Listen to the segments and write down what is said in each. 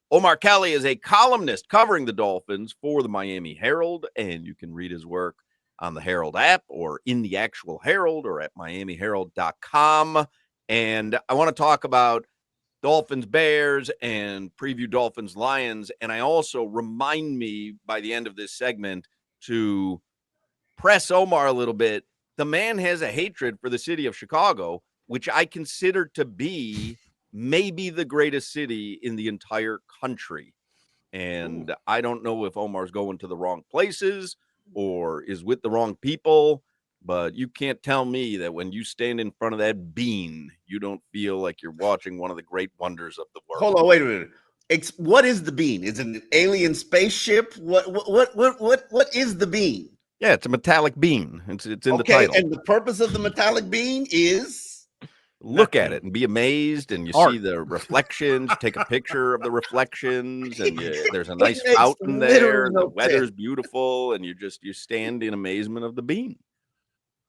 Omar Kelly is a columnist covering the Dolphins for the Miami Herald, and you can read his work on the Herald app or in the actual Herald or at miamiherald.com. And I want to talk about Dolphins Bears and preview Dolphins Lions. And I also remind me by the end of this segment to press Omar a little bit. The man has a hatred for the city of Chicago, which I consider to be maybe the greatest city in the entire country. And I don't know if Omar's going to the wrong places or is with the wrong people, but you can't tell me that when you stand in front of that bean, you don't feel like you're watching one of the great wonders of the world. Hold on, wait a minute. What is the bean? Is it an alien spaceship? What is the bean? Yeah, it's a metallic bean. It's in the Okay, title. and the purpose of the metallic bean is look at it and be amazed, and you see the reflections. Take a picture of the reflections, and there's a nice fountain there, and the weather's beautiful, and you stand in amazement of the bean.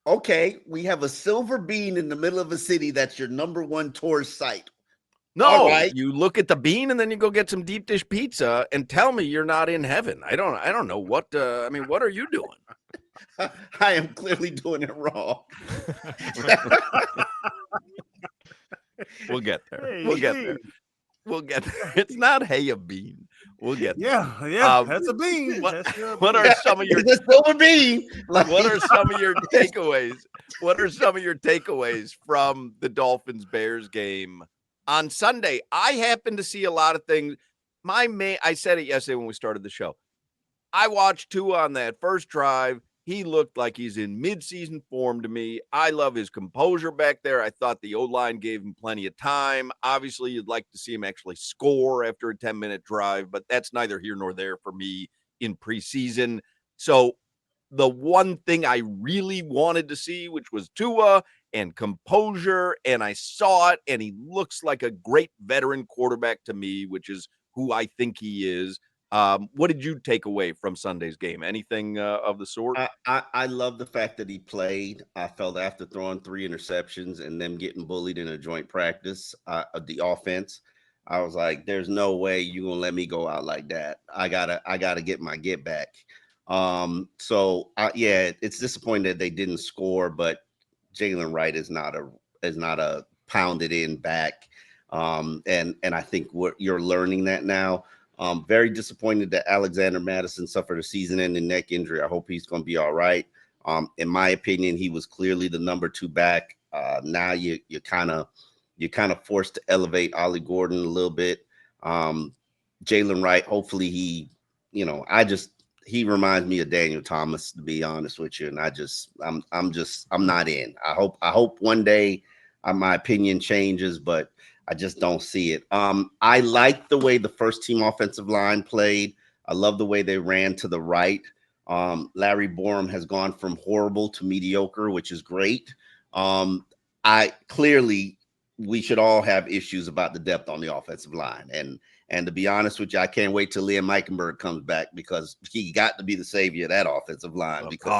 Okay, we have a silver bean in the middle of a city that's your number one tourist site. No, right. You look at the bean and then you go get some deep dish pizza and tell me you're not in heaven. I don't know what. What are you doing? I am clearly doing it wrong. We'll get there. We'll get there. It's not a bean. We'll get there. Yeah, that's a bean. What are some of your silver bean? What are some of your takeaways? What are some of your takeaways from the Dolphins Bears game on Sunday? I happen to see a lot of things. I said it yesterday when we started the show. I watched Tua on that first drive. He looked like he's in midseason form to me. I love his composure back there. I thought the O-line gave him plenty of time. Obviously, you'd like to see him actually score after a 10-minute drive, but that's neither here nor there for me in preseason. So the one thing I really wanted to see, which was Tua and composure, and I saw it, and he looks like a great veteran quarterback to me, which is who I think he is. What did you take away from Sunday's game? Anything of the sort? I love the fact that he played. I felt after throwing 3 interceptions and them getting bullied in a joint practice, the offense, I was like, there's no way you're going to let me go out like that. I gotta get my get back. It's disappointing that they didn't score, but Jalen Wright is not a pounded in back. And I think you're learning that now. Very disappointed that Alexander Madison suffered a season-ending neck injury. I hope he's going to be all right. In my opinion, he was clearly the number 2 back. Now you're kind of forced to elevate Ollie Gordon a little bit. Jalen Wright, hopefully he reminds me of Daniel Thomas, to be honest with you. And I'm not in. I hope one day my opinion changes, but I just don't see it. I like the way the first team offensive line played. I love the way they ran to the right. Larry Borum has gone from horrible to mediocre, which is great. We should all have issues about the depth on the offensive line. And to be honest with you, I can't wait till Liam Eichenberg comes back, because he got to be the savior of that offensive line. Let's go,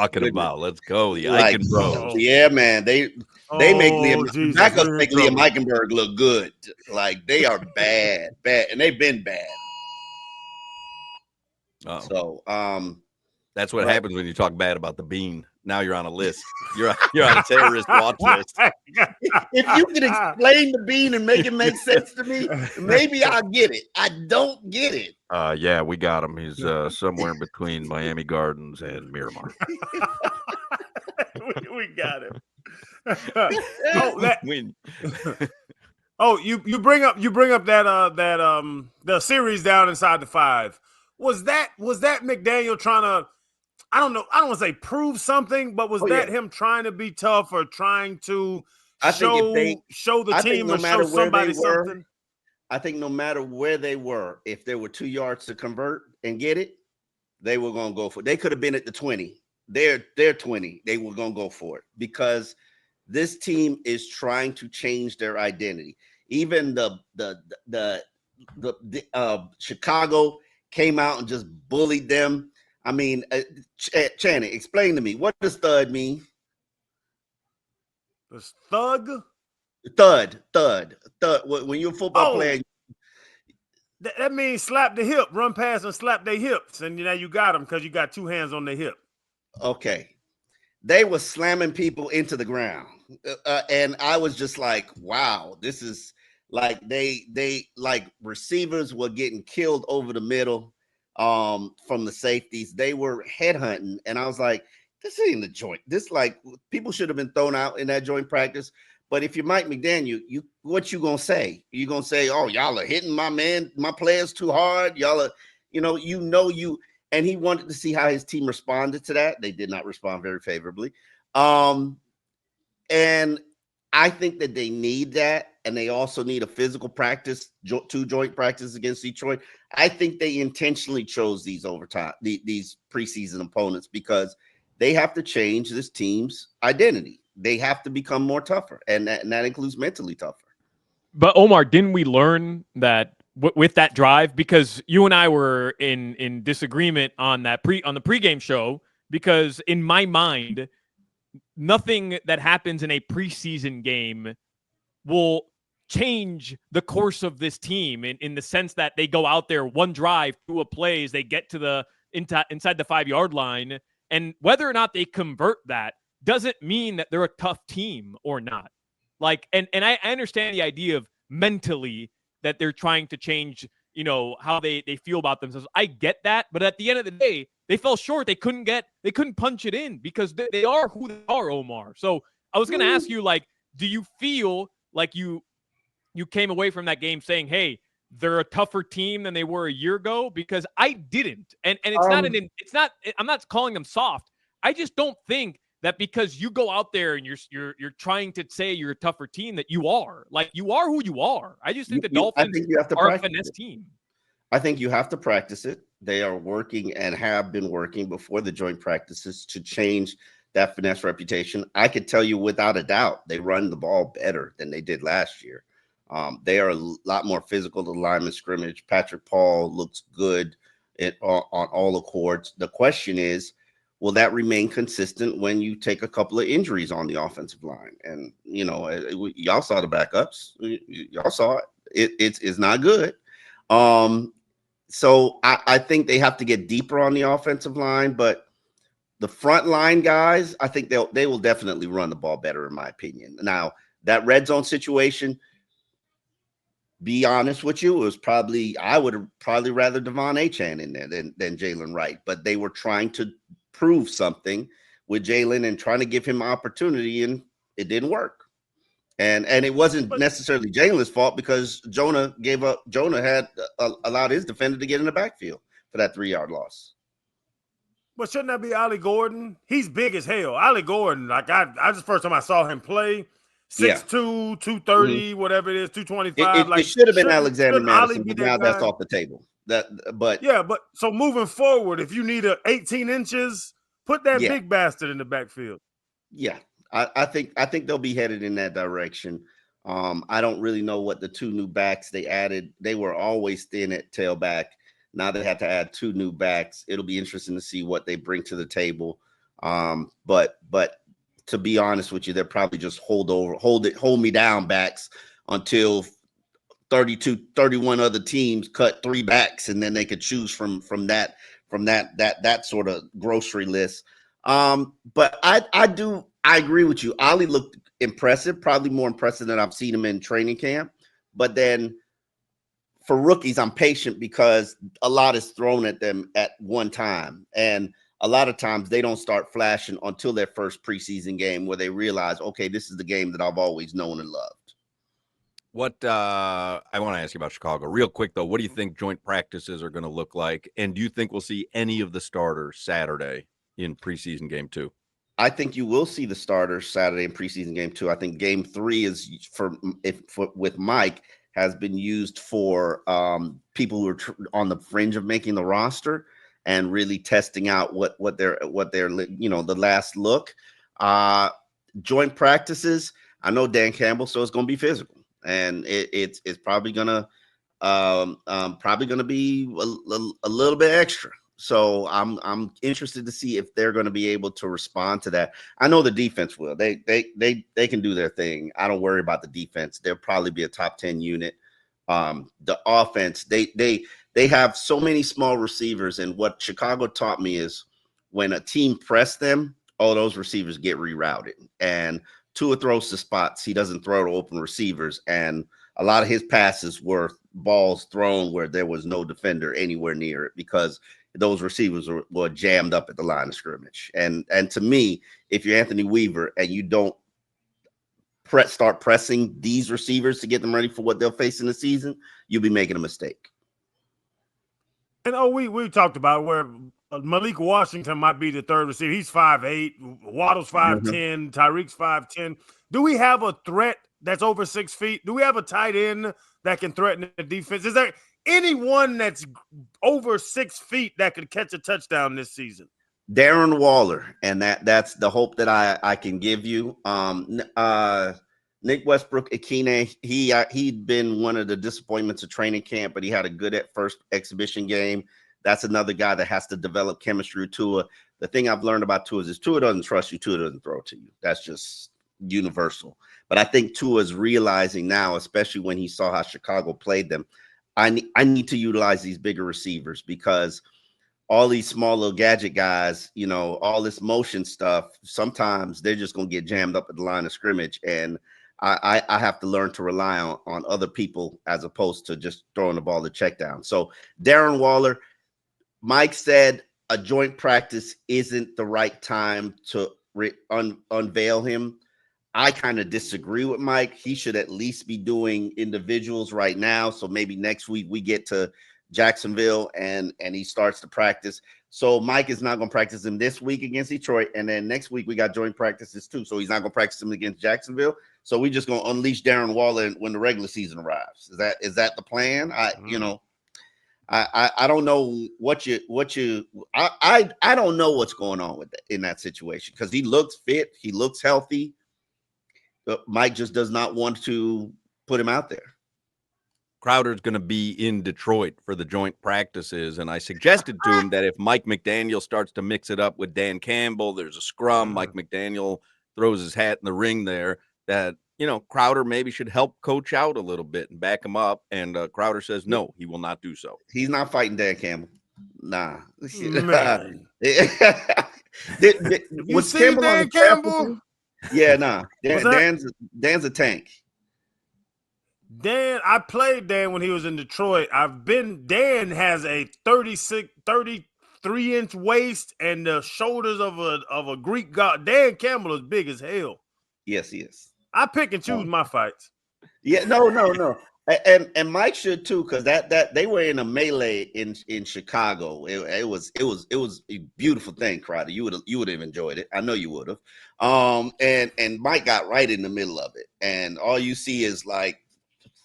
the Eichenberg. Yeah, man, they make Liam Eichenberg look good. Like, they are bad, and they've been bad. So that's what happens when you talk bad about the bean. Now you're on a list. You're on a terrorist watch list. If you can explain the bean and make it make sense to me, maybe I'll get it. I don't get it. Yeah, we got him. He's somewhere between Miami Gardens and Miramar. we got him. You bring up that the series down inside the 5. Was that McDaniel trying to, I don't know, I don't want to say prove something, but was him trying to be tough or trying to show the team or show somebody something? I think no matter where they were, if there were 2 yards to convert and get it, they were going to go for it. They could have been at the 20. They're 20. They were going to go for it, because this team is trying to change their identity. Even the Chicago came out and just bullied them. I mean, Channing, explain to me, what does thud mean? Does thug? Thud. When you're a football player, That means slap the hip, run past and slap their hips, and now you got them because you got two hands on their hip. Okay. They were slamming people into the ground. And I was just like, wow, this is like they like receivers were getting killed over the middle from the safeties. They were headhunting. And I was like, this ain't the joint. This like people should have been thrown out in that joint practice. But if you're Mike McDaniel, what you gonna say? You gonna say, oh, y'all are hitting my players too hard. Y'all are, you. And he wanted to see how his team responded to that. They did not respond very favorably. And I think that they need that. And they also need a physical practice, two joint practice against Detroit. I think they intentionally chose these these preseason opponents because they have to change this team's identity. They have to become more tougher. And that includes mentally tougher. But Omar, didn't we learn that with that drive? Because you and I were in disagreement on that on the pregame show, because in my mind, nothing that happens in a preseason game will change the course of this team in the sense that they go out there one drive, two plays, they get to the inside the 5-yard line, and whether or not they convert that doesn't mean that they're a tough team or not. Like, and I understand the idea of mentally that they're trying to change, how they feel about themselves. I get that, but at the end of the day, they fell short. They couldn't punch it in because they are who they are, Omar. So I was going to ask you, like, do you feel like you came away from that game saying, hey, they're a tougher team than they were a year ago? Because I didn't. And it's not, I'm not calling them soft. I just don't think that because you go out there and you're trying to say you're a tougher team, that you are. Like, you are who you are. I just think the Dolphins are a finesse team. I think you have to practice it. They are working and have been working before the joint practices to change that finesse reputation. I could tell you without a doubt, they run the ball better than they did last year. They are a lot more physical to the line of scrimmage. Patrick Paul looks good on all accords. The question is, will that remain consistent when you take a couple of injuries on the offensive line? And, y'all saw the backups. Y'all saw it. It's not good. So I think they have to get deeper on the offensive line, but the front line guys, I think they will definitely run the ball better, in my opinion. Now, that red zone situation, be honest with you, I would have probably rather Devon Achane in there than Jalen Wright, but they were trying to prove something with Jalen and trying to give him opportunity, and it didn't work. And it wasn't necessarily Jalen's fault because Jonah had allowed his defender to get in the backfield for that 3-yard loss. But shouldn't that be Ollie Gordon? He's big as hell. Ollie Gordon, like I just first time I saw him play, 6'2", 230, whatever it is, 225. It should have been Alexander Madison, but now that's off the table. But so moving forward, if you need 18 inches, put that big bastard in the backfield. Yeah, I think they'll be headed in that direction. I don't really know what the two new backs they added. They were always thin at tailback. Now they have to add two new backs. It'll be interesting to see what they bring to the table. But to be honest with you, they're probably just hold me down backs until 31 other teams cut 3 backs, and then they could choose from that sort of grocery list. But I agree with you. Ollie looked impressive, probably more impressive than I've seen him in training camp. But then for rookies, I'm patient because a lot is thrown at them at one time. And a lot of times they don't start flashing until their first preseason game where they realize, okay, this is the game that I've always known and loved. What I want to ask you about Chicago real quick, though. What do you think joint practices are going to look like? And do you think we'll see any of the starters Saturday in preseason game 2? I think you will see the starters Saturday in preseason game 2. I think game 3 is with Mike has been used for people who are on the fringe of making the roster and really testing out what their the last look. Joint practices, I know Dan Campbell, so it's going to be physical, and it's probably gonna be a little bit extra. So I'm interested to see if they're going to be able to respond to that. I know the defense will. They can do their thing. I don't worry about the defense. They'll probably be a top 10 unit. The offense, they have so many small receivers, and what Chicago taught me is when a team press them, all those receivers get rerouted. And Tua throws to spots. He doesn't throw to open receivers. And a lot of his passes were balls thrown where there was no defender anywhere near it because those receivers were jammed up at the line of scrimmage. And to me, if you're Anthony Weaver and you don't start pressing these receivers to get them ready for what they'll face in the season, you'll be making a mistake. And we talked about where Malik Washington might be the third receiver. He's 5'8", Waddle's 5'10", Tyreek's 5'10". Do we have a threat that's over 6 feet? Do we have a tight end that can threaten the defense? Is there anyone that's over 6 feet that could catch a touchdown this season? Darren Waller, and that's the hope that I can give you. Nick Westbrook-Ikine, he'd been one of the disappointments of training camp, but he had a good at first exhibition game. That's another guy that has to develop chemistry with Tua. The thing I've learned about Tua is Tua doesn't trust you, Tua doesn't throw to you. That's just universal. But I think Tua is realizing now, especially when he saw how Chicago played them, I need to utilize these bigger receivers because all these small little gadget guys, all this motion stuff, sometimes they're just going to get jammed up at the line of scrimmage. And I have to learn to rely on other people as opposed to just throwing the ball to check down. So Darren Waller, Mike said a joint practice isn't the right time to unveil him. I kind of disagree with Mike. He should at least be doing individuals right now. So maybe next week we get to Jacksonville and he starts to practice. So Mike is not going to practice him this week against Detroit. And then next week we got joint practices too. So he's not going to practice him against Jacksonville. So we just going to unleash Darren Waller when the regular season arrives. Is that the plan? I don't know I don't know what's going on with that in that situation because he looks fit. He looks healthy. But Mike just does not want to put him out there. Crowder's going to be in Detroit for the joint practices, and I suggested to him that if Mike McDaniel starts to mix it up with Dan Campbell, there's a scrum, Mike McDaniel throws his hat in the ring there, that, Crowder maybe should help coach out a little bit and back him up, and Crowder says no, he will not do so. He's not fighting Dan Campbell. Nah. Man. Was Campbell on the Campbell? Yeah, nah. Dan's a tank. Dan, I played Dan when he was in Detroit. Dan has a 33-inch waist and the shoulders of a Greek god. Dan Campbell is big as hell. Yes, he is. I pick and choose my fights. Yeah, no. And Mike should too, because that they were in a melee in Chicago. It was a beautiful thing, Crowder. You would have enjoyed it. I know you would have. And Mike got right in the middle of it, and all you see is like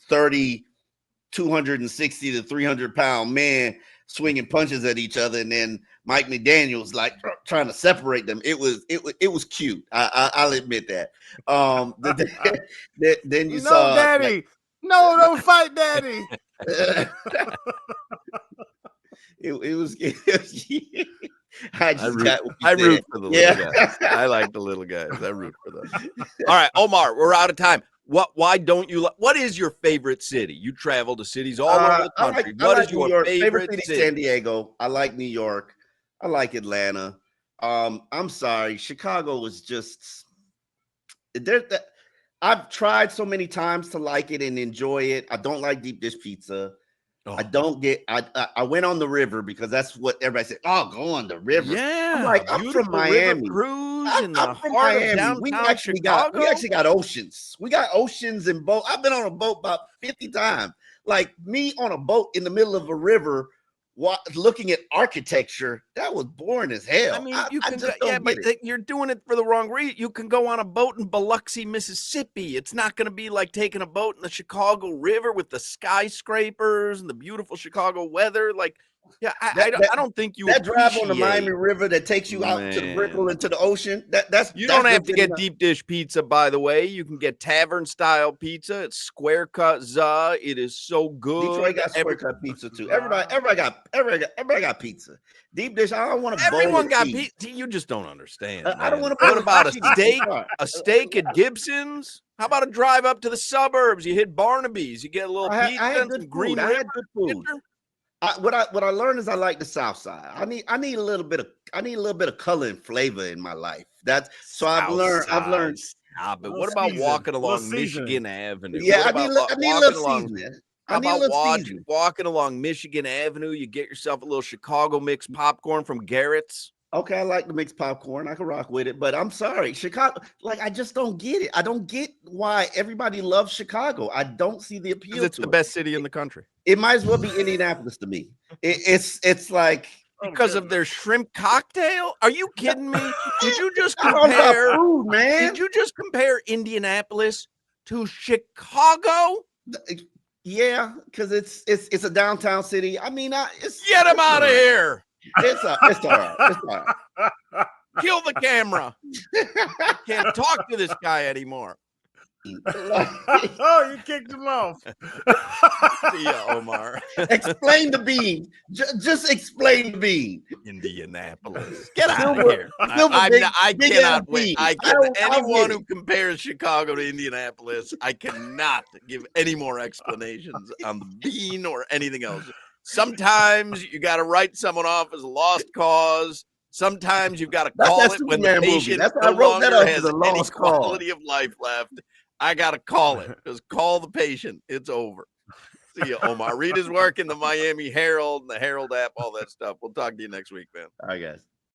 260 to 300 pound man swinging punches at each other, and then Mike McDaniel's like trying to separate them. It was cute. I'll admit that. Then you saw Daddy. Like, no, don't fight, Daddy. it was. I root for the little guys. I like the little guys. I root for them. All right, Omar, we're out of time. Why don't you what is your favorite city? You travel to cities all over the country. What is your favorite city? San Diego. I like New York. I like Atlanta. I'm sorry. Chicago was just I've tried so many times to like it and enjoy it. I don't like deep dish pizza. Oh. I went on the river because that's what everybody said. Oh, go on the river. Yeah. I'm like, I'm from Miami. Cruise in the heart of downtown we actually got oceans. We got oceans and boat. I've been on a boat about 50 times. Like me on a boat in the middle of a river, looking at architecture, that was boring as hell. I mean, you're doing it for the wrong reason. You can go on a boat in Biloxi, Mississippi. It's not going to be like taking a boat in the Chicago River with the skyscrapers and the beautiful Chicago weather. Like, yeah, I don't think you that drive on the Miami River that takes you out to the Brickell into the ocean. You don't have to get deep dish pizza, by the way. You can get tavern style pizza. It's square cut. It is so good. Detroit got square cut pizza too. Everybody got Everybody got pizza. Deep dish. I don't want to. Everyone got pizza. You just don't understand. I don't want to. What about a steak? Sorry. A steak at Gibson's? How about a drive up to the suburbs? You hit Barnaby's. You get a little pizza and some green. I had good food. What I learned is I like the South Side. I need a little bit of color and flavor in my life. I've learned. But what about walking along Michigan Avenue? Yeah, I need a little seasoning. How about walking along Michigan Avenue? You get yourself a little Chicago mixed popcorn from Garrett's. Okay, I like the mixed popcorn. I can rock with it, but I'm sorry, Chicago. Like, I just don't get it. I don't get why everybody loves Chicago. I don't see the appeal. It's the best city in the country. It might as well be Indianapolis to me. It's like because of their shrimp cocktail. Are you kidding me? Did you just compare? Food, man. Did you just compare Indianapolis to Chicago? Yeah, because it's a downtown city. I mean, get him out of here. It's all right. It's all right. Kill the camera. I can't talk to this guy anymore. Oh, you kicked him off. See ya, Omar. Explain the bean. Just explain the bean. Indianapolis. Get out of here. I cannot wait. Anyone who compares Chicago to Indianapolis, I cannot give any more explanations on the bean or anything else. Sometimes you got to write someone off as a lost cause. Sometimes you've got to call it when the patient no longer has any quality of life left. I got to call it. Just call the patient. It's over. See you, Omar. Read his work in the Miami Herald and the Herald app, all that stuff. We'll talk to you next week, man. All right, guys.